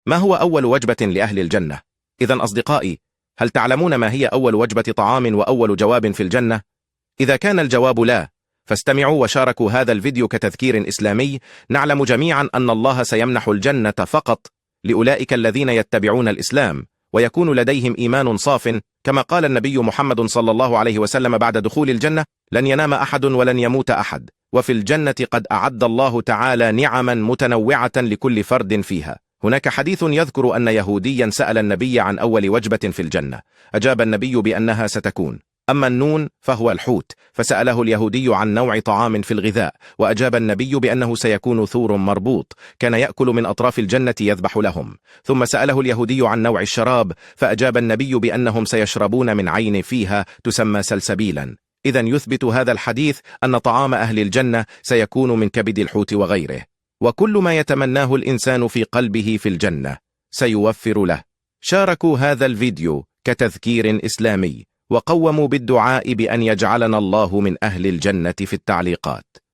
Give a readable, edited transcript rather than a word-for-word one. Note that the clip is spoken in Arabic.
ما هو أول وجبة لأهل الجنة؟ إذن أصدقائي، هل تعلمون ما هي أول وجبة طعام وأول جواب في الجنة؟ إذا كان الجواب لا، فاستمعوا وشاركوا هذا الفيديو كتذكير إسلامي. نعلم جميعا أن الله سيمنح الجنة فقط لأولئك الذين يتبعون الإسلام ويكون لديهم إيمان صاف، كما قال النبي محمد صلى الله عليه وسلم بعد دخول الجنة: لن ينام أحد ولن يموت أحد، وفي الجنة قد أعد الله تعالى نعما متنوعة لكل فرد فيها. هناك حديث يذكر أن يهوديا سأل النبي عن أول وجبة في الجنة، أجاب النبي بأنها ستكون أما النون فهو الحوت، فسأله اليهودي عن نوع طعام في الغذاء، وأجاب النبي بأنه سيكون ثور مربوط كان يأكل من أطراف الجنة يذبح لهم. ثم سأله اليهودي عن نوع الشراب، فأجاب النبي بأنهم سيشربون من عين فيها تسمى سلسبيلا. إذن يثبت هذا الحديث أن طعام أهل الجنة سيكون من كبد الحوت وغيره، وكل ما يتمناه الإنسان في قلبه في الجنة سيوفر له. شاركوا هذا الفيديو كتذكير إسلامي، وقوموا بالدعاء بأن يجعلنا الله من أهل الجنة في التعليقات.